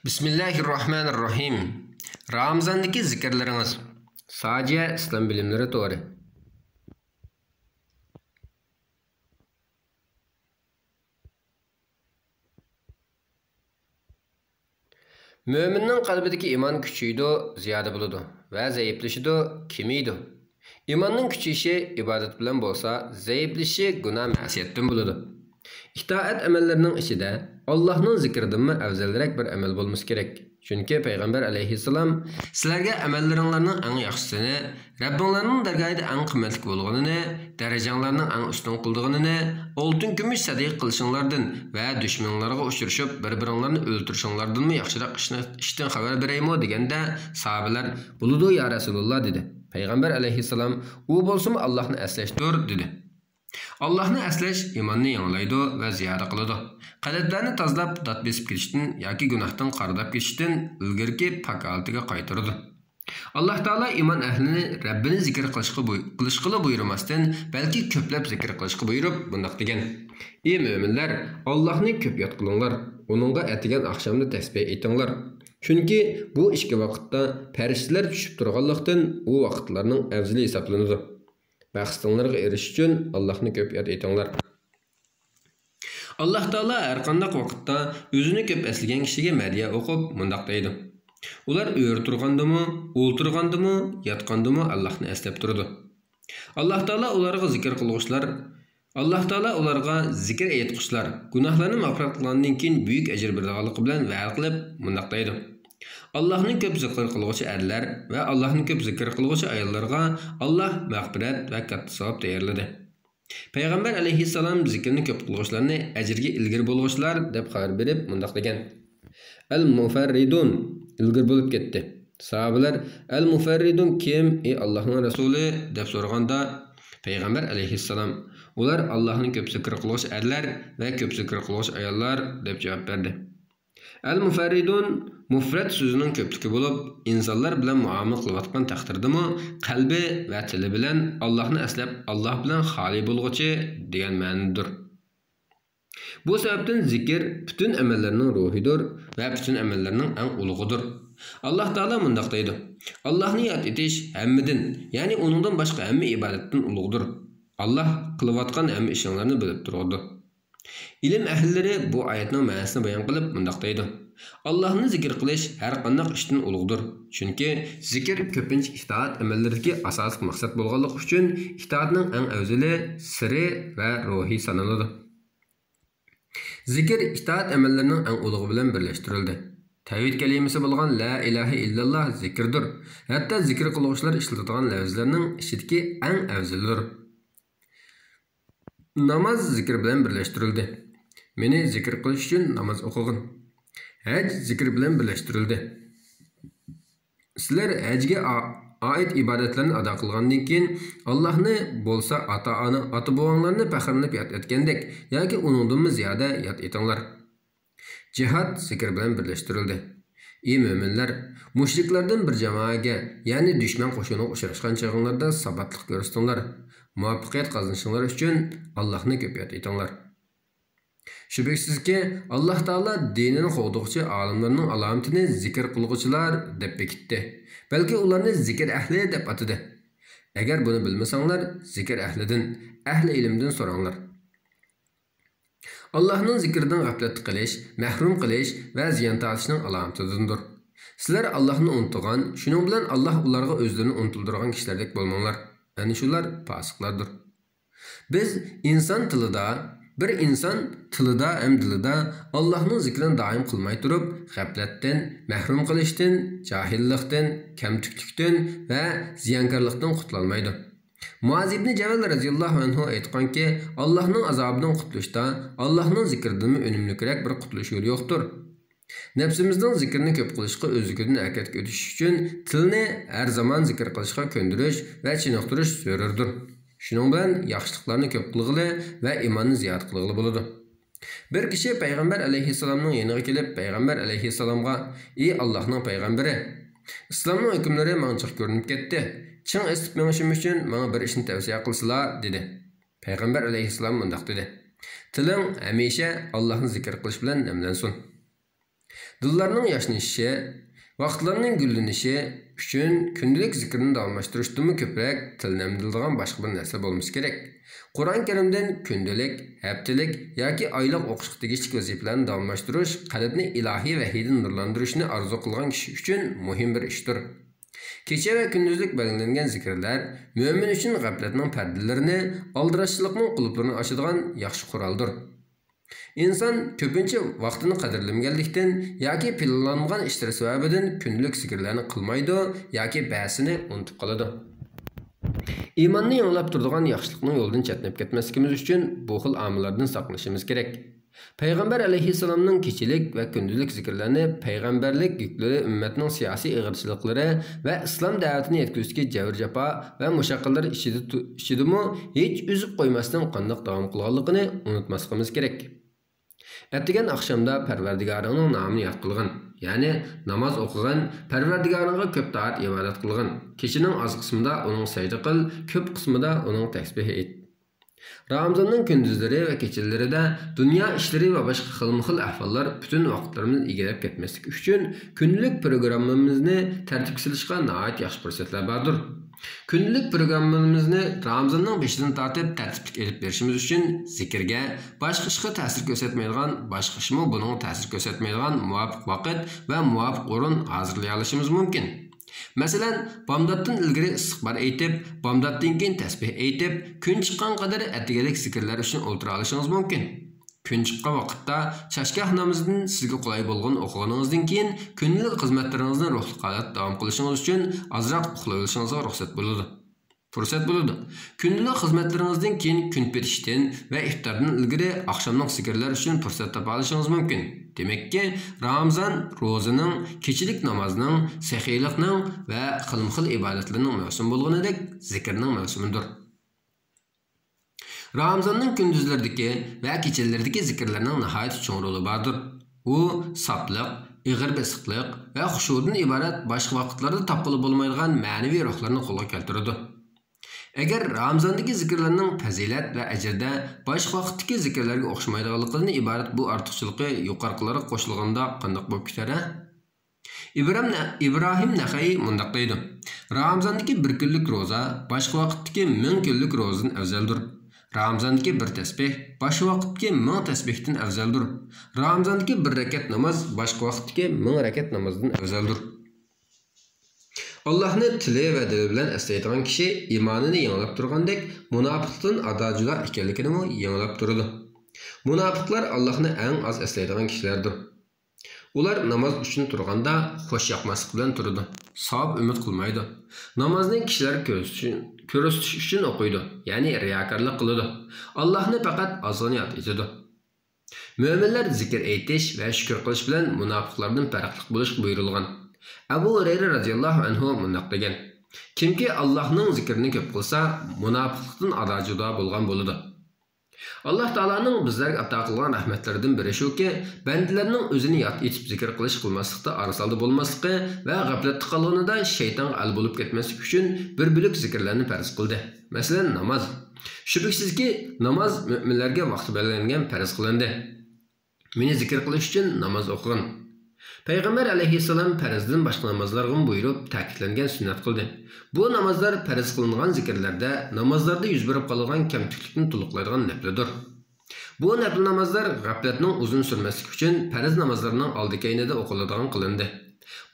Bismillahirrahmanirrahim. Ramazandaki zikirleriniz. Sadece İslam bilimleri doğru. Müminnin kalbideki iman küçüydü, ziyade buludu ve zayıflaşıdı, kimiydi. İmanın küçüyüşü ibadet bilen bolsa, zayıflaşışı günah məsiyetten buludu. İtaat emellerinin içinde Allah'ın zikrinden afzalroq bir amel bolması gerek. Çünkü Peygamber aleyhisselam sizlarga amellaringlarning eng yaxshisini, Rabbinglarning dargohida eng qimmatli bo'lganini, darajanglarning eng ustun qildig'ini, oltin kumush sadiq qilishinglardan va dushmanlarga uchrashib bir-biringlarni o'ltirishinglardan yaxshiroq ishdan xabar beraymi deganda sahobalar "Buludu ya Rasulullah" dedi. Peygamber aleyhisselam "U bo'lsa Allohni eslashdir" dedi. Allah'ını əsləş imanını yanılaydı və ziyadə qılıdı. Qəlblərini tazlab dat besib keçdin yoki günahdan qaradab keçdin ilgirki pak haliga qaytardı. Allah Taala iman əhlini Rabbini zikr qilishqili buyurmasdan, balki ko'plab zikr qilishqa buyurib, bundaq degan: "Ey müminlər, Allah'ni ko'p yod qilinglar, onunğa atigan axşamda tasbih etinglar. Chunki bu ikki vaqtda farishtalar tushib turganlikdan u vaqtlarning afzali hisoblanadi. Baxsınlarga eriş üçün Allah'ını köp yad etinglar." Allah Taala her qandaq vaqtda özünü köp esligen kişiге мәдия o'qib mundaq deydi: "Ular öğür turgandımı, o'ltirgandımı, yatgandımı Allah'ını eslep turdu." Allah Taala ularga zikr qilg'uvchilar, Allah Taala ularga zikr aytquchilar, gunohlarni mag'firat qilgandan keyin buyuk ajr beradiganligi bilan va'd qilib mundaq deydi: Allah'ın köp zikr qilguvchi erlar ve Allah'ın köp zikr qilguvchi ayollarga Allah mag'firat ve katta savob tayyorladi. Peygamber aleyhisselam zikrini köp qilguvchilarni ajrga ilgir bo'lg'uvchilar deb xabar berib mundaq degan: "Al-mufarridun" ilgir bo'lib ketdi. Sahobalar "Al-mufarridun kim ey Allohning rasuli" deb so'raganda Peygamber aleyhisselam ular Allah'ın köp zikr qilguvchi erlar ve köp zikr qilguvchi ayollar deb javob berdi. Al-mufarridun mufrat sözünün köplüğü bulup, insanlar bilen muamele kılıvatkan takdirdimi, kalbi ve tili bilen Allah'ını eslep Allah bilen hali bulguçu degan ma'nidir. Bu sebepten zikir bütün emellerinin ruhidir ve bütün emellerinin en uluğudur. Allah Taala mundaq deydi: "Allah'ını yad etiş hemmidin, yani onundan başka hemmi ibadetten uluğudur. Allah kılıvatkan hemmi işinlerini bilip dururdu." İlim ehilleri bu ayetning ma'nosini bayon qilib mundaq deydi: Allah'ını zikir qilish her qandaq ishdan ulug'dir. Chunki zikr ko'pincha itoat amallaridagi asosiy maqsad bo'lganligi uchun itoatning eng afzali, siri va ruhiy sanaladi. Zikr itoat amallarining eng ulug'i bilan birlashtirildi. Tavhid kalimasi bo'lgan la ilaha illalloh zikrdir. Hatto zikr qiluvchilar ishlatadigan lafzlarning ichidagi eng afzalidir. Namaz zikr bilan birlashtirildi. Meni zikr qilish uchun namoz o'qig'in. Hac zikr bilan birlashtirildi. Sizlar hajga oid ibodatlarni ado qilgandan keyin Allohni bo'lsa ota-ona, ota-bobonglarni faxrlanib yod etgandek yoki uningdan ziyoda yod etinglar. Jihad zikr bilan birlashtirildi. Ey müminler, mushriklardan bir jamoaga, ya'ni dushman qo'shiniga uchrashgan chog'inglarda sabatlik ko'rsatinglar. Muvaffaqiyat qozonishinglar uchun Allohni ko'p yod etinglar. Şübhəsizki Allah Taala dinini qo'g'duvchi olimlarning alomatini zikr qilguvchilar deb bekitdi. Balki ularni zikr ahli deb atadi. Agar buni bilmasanglar, zikr ahlidan, ahli ilmdan so'ranglar. Allah'ның zikrdan g'aflat qilish, mahrum qilish va ziyon tortishning alomatidir. Sizlar Allohni unutgan, shuning bilan Alloh ularga o'zlarini unutildirgan kishilardek bo'lmanglar. Ana shular fosiqlardir. Biz bir inson tilida ham dilida Allohning zikrini doim qilmay turib, g'aflatdan, mahrum qilishdan, jahillikdan, kamtuklikdan va ziyonkorlikdan qutulolmaydi. Muaz ibn Jabal radhiyallohu anhu aytganki, Allohning azobidan qutulishda Allohning zikridan unumliroq bir qutulish yo'li yo'qdir. Nafsimizning zikrini ko'p qilishga o'zligidan harakatga o'tish uchun tilni har zamon zikr qilishga ko'ndirish va chiniqtirish zarurdir. Shuning bilan yaxshiliklarni ko'p qilg'ili va iymonni ziyoda qilg'ili bo'ladi. Bir kishi Payg'ambar alayhissalomning yoniga kelib, Payg'ambar alayhissalomga: "Ey Allohning payg'ambari, islomning hukmlari menga ko'rinib ketdi. Ching esib menishim uchun menga bir ishni tavsiya qilsizlar" dedi. Payg'ambar alayhissalom mundaq dedi: "Tiling hamisha Allohni zikr qilish bilan namlansin. Dillarning yashnashi, vaqtlarning gullanishi uchun kundalik zikrni davomlashtirishdan ko'proq tilni emdiladigan boshqa bir narsa bo'lmasi kerak. Qur'on Karimdan kundalik, haftalik yoki oylik o'qishga tegishli vazifalarni davomlashtirish qalbni ilohiy vahiydan nurlantirishni orzu qilgan kishi uchun muhim bir ishdir. Kecha va kunduzlik belgilangan zikrlar mo'min uchun g'aflatning pardalarini, aldirashchilikning quluplarini ochadigan yaxshi quroldir. İnsan ko'pincha vaqtini qadrlamaganlikdan yoki planlangan ishlar sababidan kundalik zikrlarni qilmaydi yoki ba'sini unutib qoladi. İmanni yanglab turadigan yaxshilikning yo'ldan chetnab ketmasligimiz uchun bu xil omillardan saqlanishimiz kerak. Payg'ambar alayhissalomning kechilik va kunduzlik zikrlarini payg'ambarlik yuklari ummatning siyosiy ig'irchiliklari va islom da'vatini yetkazishga jabr jafo va mushaqqatlar ichidami hech uzib qo'ymasdan qanday davom qilganligini unutmasligimiz kerak. Ertagan akşamda Parvardigarının namını yad qılğın, yani namaz o'qigan, Parvardigarınğa ko'p taat ibadat qılğın. Kechinin az qismida onun sajda qil, ko'p qismida onun tasbih et. Ramazanның gündüzleri ve keçilerinde dünya işleri ve başka xil ahvallar bütün vaqtlarımızı egilib ketmeslik üçün günlük programımızı tertip silishga nəhayət yaxşı fürsətlər bardır. Günlük programımızı Ramazanның 5-dən tartib tərtiblik edib verişimiz üçün zikirge, başqa işə təsir göstərməyən, başqa işə bunun təsir göstərməyən muvafiq vaqt və muvafiq o'rin hazırlay alışımız mümkün. Məsələn, bomdoddan ilgari istighbar aytib, bomdoddan keyin tasbih aytib, kun chiqqan qadar atigalik zikrlar uchun o'tira olishingiz mumkin. Kun chiqqan vaqtda chashgoh namozidan sizga qulay bo'lgan o'qiganingizdan keyin kunlik xizmatlaringizni ruhli holatda davom qilishingiz uchun ozroq uxlab olishingizga fursat bo'ladi. Kunlik xizmatlaringizdan keyin kun perishdan va iftordan ilgari oqshomlik zikrlar uchun fursat topa olishingiz mumkin. Demakki, Ramazan ro'zaning, kechilik namozning, sahiylikning va xilma-xil ibodatlarning mavsumi bo'lganidek zikrning mavsumidir. Ramazanning kunduzlaridagi va kechalaridagi zikrlarning nihoyat cho'ng roli bordir. U soplik, ig'ir besiqlik va xushudan iborat boshqa vaqtlarda topqili bo'lmaydigan ma'naviy ruhlarni qo'lga keltiradi. Agar Ramazandagi zikrlarning fazilat va ajrda boshqa vaqtdagi zikrlarga o'xshamaydiganligidan iborat bu ortiqchiligi yuqoriqilari qo'shilganda qanday bo'lib ketadi? İbrahim Naxai mundaq deydi: Ramazandagi bir kunlik roza boshqa vaqtdagi 1000 kunlik rozadan afzaldir. Ramazandagi bir tasbih boshqa vaqtdagi 1000 tasbihdan afzaldir. Ramazandagi bir rakat namoz boshqa vaqtdagi 1000 rakat namozdan afzaldir. Allah'ni tili ve dili bilen eslaydigan kishi imanini yanglab turgandek, munofiqdan adajuda ekanligini yanglab turadi. Munofiqlar Allah'ni eng az eslaydigan kishilardir. Ular namoz uchun turganda xo'sh yoqmaslik bilan turadi. Savob umid qilmaydi. Namozni kishilar ko'rsatish uchun o'qiydi, ya'ni riyokorlik qiladi. Allohni faqat ozgina yod etadi. Mo'minlar zikr aytish va shukr qilish bilan munofiqlardan farqli bo'lish buyurilgan. Abu Hurayra radhiyallohu anhu mundaq degan: Kimki Allohning zikrini ko'p qilsa, munofiqlikdan adajuda bo'lgan bo'ladi. Allah Taala'nın bizlarga ato qilgan rahmatlaridan biri shuki, bandalarning o'zini yod etib zikr qilish qilmaslikda arsalda bo'lmasligi va g'aflatda qolganida shayton al bo'lib ketmaslik uchun bir bilik zikrlarni farz qildi. Masalan, namoz. Shubhasizki, namoz mu'minlarga vaqti belgilangan farz qilindi. Meni zikr qilish uchun namoz o'qigin. Payg'ambar alayhissalom farzdan boshqa namozlarga buyurib, ta'kidlangan sunnat qildi. Bu namozlar farz qilingan zikrlarda namozlarda yuz berib qolgan kamchilikni to'liqlaydigan naflidir. Bu nafl namozlar g'aflatning uzun surmasligi uchun farz namozlarning oldi-keynida o'qiladigan qilindi.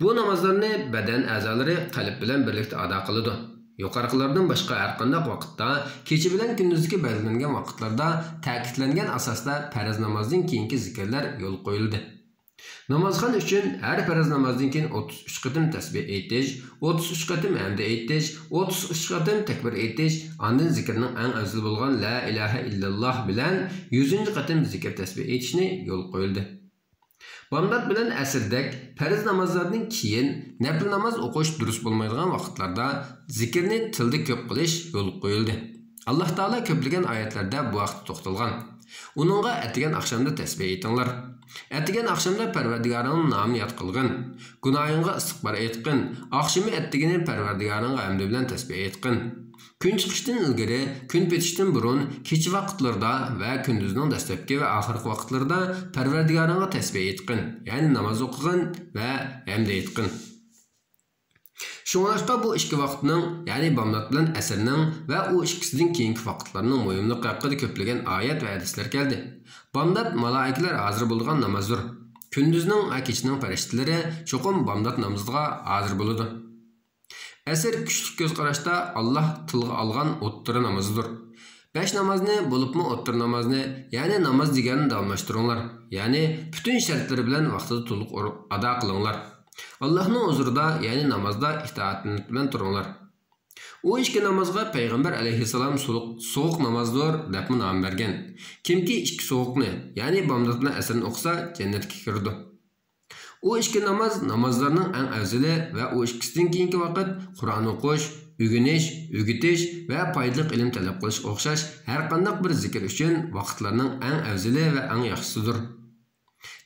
Bu namozlarni badan a'zolari qalb bilan birlikda ado qiladi. Yuqoriqilardan boshqa har qanday vaqtda, kecha bilan kunduzgi belgilangan vaqtlarda ta'kidlangan asosda farz namozdan keyingi zikrlar yo'l qo'yildi. Namazxon uchun har farz namozdan keyin 33 qatim tasbih aytish, 33 qatim hamd aytish, 33 qatim takbir aytish, ondan zikrning eng afzal bo'lgan la ilaha illalloh bilan 100 qatim zikr tasbih aytishni yo'l qo'yildi. Bomdod bilan asrdak farz namozlardan keyin nafl namoz o'qish durust bo'lmaydigan vaqtlarda zikrni tilda ko'p qilish yo'l qo'yildi. Alloh taolo ko'plagan oyatlarda bu vaqtda to'xtalgan. Uningga atigan oqshomda tasbih aytinglar. Әтеген ақшамда Parvardigarning nomini yod qilgin. Gunohingga istig'for aytqin. Oqshimi әтегені Parvardigarning hamdi bilan tasbih aytqin. Kun chiqishdan ilgari, kun petishdan burun, kecha vaqtlarda va kunduzning dastlabki va oxirgi vaqtlarda Parvardigarga tasbih aytqin, ya'ni namoz o'qigin va hamd aytqin. Şoňlaşqa bu iki vaqtning, ya'ni bomdod bilan asrning va u ikkisidan keyingi vaqtlarning muhimligi haqida ko'plagan oyat va hadislar keldi. Bomdod malaikalar hozir bo'lgan namozdir. Kunduzning va kechining farishtalari cho'qim bomdod namoziga hozir bo'ladi. Asr kuchli ko'z qarashda Alloh tilga olgan o'ttiri namozidir. 5 namozni bo'libmi o'ttir namozni, ya'ni namoz deganni davomlashtiringlar. Ya'ni bütün shartlari bilan vaqtida to'liq ado qilinglar. Allah'ın huzurida, ya'ni namozda itoatlik bilan turinglar. U ikki namozga payg'ambar alayhissalom so'q namozdir deb nom bergan. Kimki ikki so'qni, ya'ni bomdod bilan asrni o'qisa, jannatga kirdi. U ikki namozlarning eng afzali va u ikkisidan keyingi vaqt Qur'on o'qish, o'rganish, o'rgatish va foydali ilm talab qilish o'xshash har qanday bir zikr uchun vaqtlarning eng afzali va eng yaxshisidir.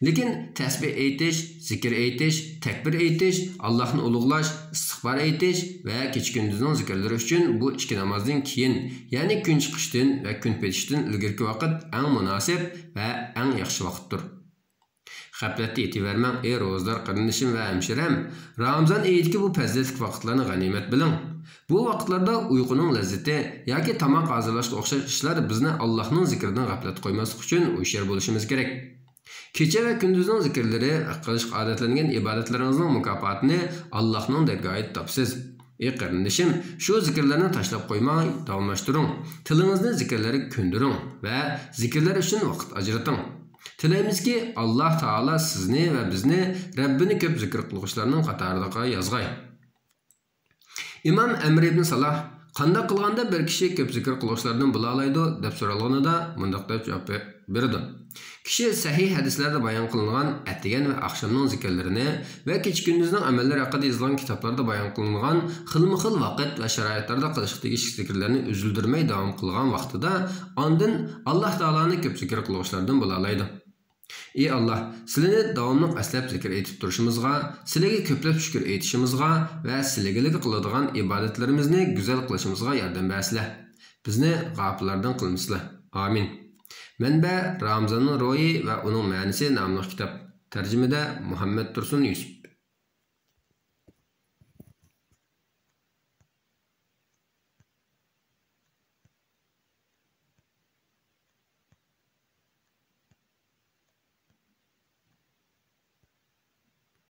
Lekin tasbih aytish, zikr aytish, takbir aytish, Allohni ulug'lash, istig'for aytish va kecha-kunduzning zikrlari uchun bu ikki namozdan keyin, ya'ni kun chiqishdan va kun petishdan ilgirki vaqt eng munosib va eng yaxshi vaqtdir. G'aflatda yetivermang ey ro'zador qarindishim va hamshiram. Ramazon oyidagi bu fazilatli vaqtlarni g'animat biling. Bu vaqtlarda uyquning lazzati yoki tamoq hozirlashga o'xshash ishlar bizni Allohning zikridan g'aflat qo'ymaslik uchun hushyor bo'lishimiz kerak. Kecha va kunduzning zikrlari va qilish odatlangan ibodatlaringizning mukofotini Allohning dargohida topsiz. Ey qarindishim, shu zikrlarni tashlab qo'ymay, davomlashtiring. Tilingizni zikrlarga ko'ndiring va zikrlar uchun vaqt ajrating. Tilaymizki Alloh taolo sizni va bizni Rabbini ko'p zikr qiluvchilarning qatoriga yozg'ay. Imom Amr ibn Salah qanday qilganda bir kishi ko'p zikr qiluvchilardan bo'la oladi deb so'ralganida bunday deb javob berdi. Kishi sahih hadislarda bayon qilingan atigan va oqshomning zikrlarini va kecha-kunduzning amallari haqida yozilgan kitoblarda bayon qilingan xilma-xil vaqt va sharoitlarda qilishdagi zikrlarni uzildirmay davom qilgan vaqtida ondan Alloh taoloni ko'p zikr qiluvchilardan bo'la oladi. Ey Allah, sizlarni davomli aslab zikr aytib turishimizga, sizlarga ko'plab shukr aytishimizga va sizlarga qiladigan ibodatlarimizni go'zal qilishimizga yordam bersizlar. Bizni g'ofillardan qilmasizlar. Amin. Manba Ramazonning ro'yi va uning ma'nosi nomli kitob. Tarjimada Muhammad Tursun Yusuf.